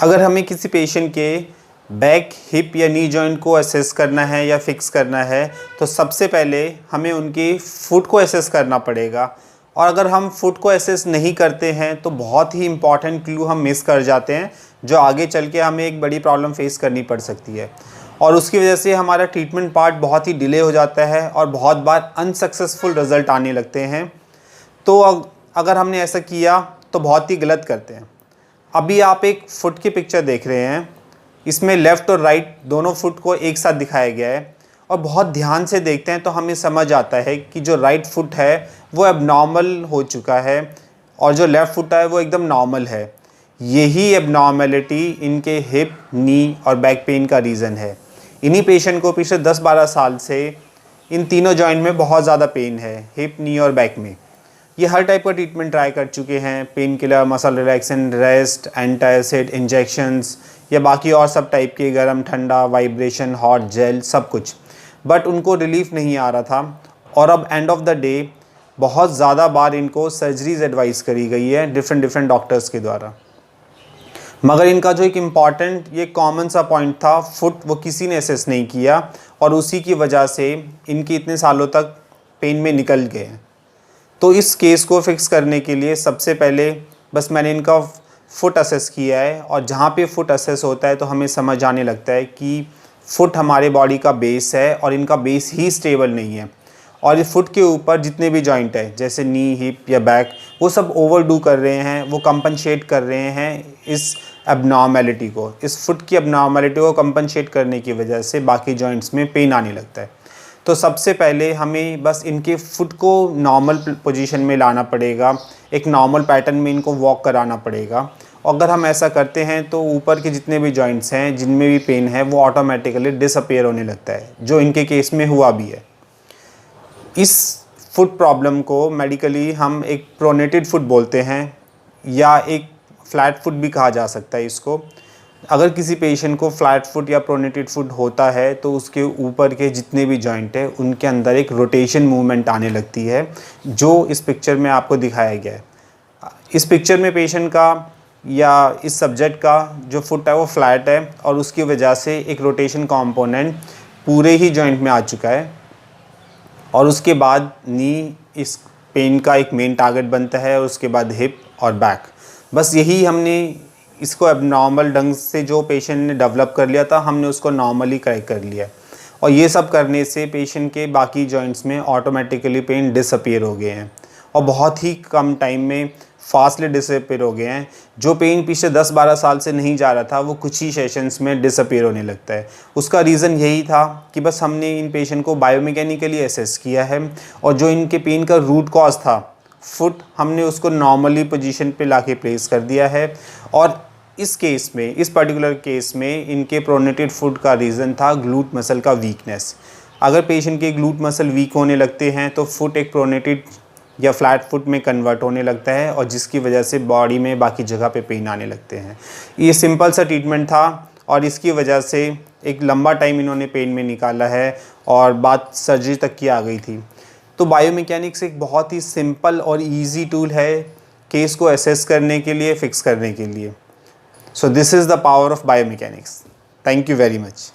अगर हमें किसी पेशेंट के बैक, हिप या नी जॉइंट को असेस करना है या फिक्स करना है तो सबसे पहले हमें उनकी फुट को असेस करना पड़ेगा। और अगर हम फुट को असेस नहीं करते हैं तो बहुत ही इम्पॉर्टेंट क्लू हम मिस कर जाते हैं, जो आगे चल के हमें एक बड़ी प्रॉब्लम फेस करनी पड़ सकती है। और उसकी वजह से हमारा ट्रीटमेंट पार्ट बहुत ही डिले हो जाता है और बहुत बार अनसक्सेसफुल रिज़ल्ट आने लगते हैं। तो अगर हमने ऐसा किया तो बहुत ही गलत करते हैं। अभी आप एक फुट की पिक्चर देख रहे हैं, इसमें लेफ़्ट और राइट दोनों फुट को एक साथ दिखाया गया है और बहुत ध्यान से देखते हैं तो हमें समझ आता है कि जो राइट फुट है वो एबनॉर्मल हो चुका है और जो लेफ़्ट फुट है वो एकदम नॉर्मल है। यही एबनॉर्मेलिटी इनके हिप, नी और बैक पेन का रीज़न है। इन्हीं पेशेंट को पिछले 10-12 साल से इन तीनों जॉइंट में बहुत ज़्यादा पेन है, हिप, नी और बैक में। ये हर टाइप का ट्रीटमेंट ट्राई कर चुके हैं, pain killer, muscle relaxant, rest, antacid, injections या बाकी और सब टाइप के, गर्म, ठंडा, वाइब्रेशन, हॉट, जेल, सब कुछ, बट उनको रिलीफ नहीं आ रहा था। और अब एंड ऑफ द डे बहुत ज़्यादा बार इनको सर्जरीज एडवाइस करी गई है डिफरेंट डॉक्टर्स के द्वारा। मगर इनका जो एक इम्पॉर्टेंट ये कॉमन सा पॉइंट था, फुट, वो किसी ने असेस नहीं किया और उसी की वजह से इनकी इतने सालों तक पेन में निकल गए हैं। तो इस केस को फिक्स करने के लिए सबसे पहले बस मैंने इनका फुट असेस किया है और जहाँ पे फुट असेस होता है तो हमें समझ आने लगता है कि फुट हमारे बॉडी का बेस है और इनका बेस ही स्टेबल नहीं है। और इस फुट के ऊपर जितने भी जॉइंट है जैसे नी, हिप या बैक, वो सब ओवरडू कर रहे हैं, वो कंपनसेट कर रहे हैं इस एबनॉर्मेलिटी को। इस फुट की एबनॉर्मेलिटी को कंपनसेट करने की वजह से बाकी जॉइंट्स में पेन आने लगता है। तो सबसे पहले हमें बस इनके फुट को नॉर्मल पोजीशन में लाना पड़ेगा, एक नॉर्मल पैटर्न में इनको वॉक कराना पड़ेगा। और अगर हम ऐसा करते हैं तो ऊपर के जितने भी जॉइंट्स हैं जिनमें भी पेन है वो ऑटोमेटिकली डिसअपीयर होने लगता है, जो इनके केस में हुआ भी है। इस फुट प्रॉब्लम को मेडिकली हम एक प्रोनेटेड फुट बोलते हैं या एक फ्लैट फुट भी कहा जा सकता है इसको। अगर किसी पेशेंट को फ्लैट फुट या प्रोनेटेड फुट होता है तो उसके ऊपर के जितने भी जॉइंट है उनके अंदर एक रोटेशन मूवमेंट आने लगती है, जो इस पिक्चर में आपको दिखाया गया है। इस पिक्चर में पेशेंट का या इस सब्जेक्ट का जो फुट है वो फ्लैट है और उसकी वजह से एक रोटेशन कंपोनेंट पूरे ही जॉइंट में आ चुका है। और उसके बाद नी इस पेन का एक मेन टारगेट बनता है और उसके बाद हिप और बैक। बस यही हमने इसको एबनॉर्मल ढंग से जो पेशेंट ने डेवलप कर लिया था हमने उसको नॉर्मली करेक्ट कर लिया। और ये सब करने से पेशेंट के बाकी जॉइंट्स में ऑटोमेटिकली पेन डिसअपीयर हो गए हैं और बहुत ही कम टाइम में फास्टली डिसअपीयर हो गए हैं। जो पेन पिछले 10-12 साल से नहीं जा रहा था वो कुछ ही सेशंस में डिसअपीयर होने लगता है। उसका रीज़न यही था कि बस हमने इन पेशेंट को बायोमैकेनिकली असेस किया है और जो इनके पेन का रूट कॉज था फुट, हमने उसको नॉर्मली पोजीशन पे लाके प्लेस कर दिया है। और इस केस में, इस पर्टिकुलर केस में इनके प्रोनेटेड फुट का रीज़न था ग्लूट मसल का वीकनेस। अगर पेशेंट के ग्लूट मसल वीक होने लगते हैं तो फुट एक प्रोनेटेड या फ्लैट फुट में कन्वर्ट होने लगता है और जिसकी वजह से बॉडी में बाकी जगह पे पेन आने लगते हैं। ये सिंपल सा ट्रीटमेंट था और इसकी वजह से एक लंबा टाइम इन्होंने पेन में निकाला है और बात सर्जरी तक की आ गई थी। तो बायोमैकेनिक्स एक बहुत ही सिंपल और ईजी टूल है केस को असेस करने के लिए, फिक्स करने के लिए। So this is the power of biomechanics. Thank you very much.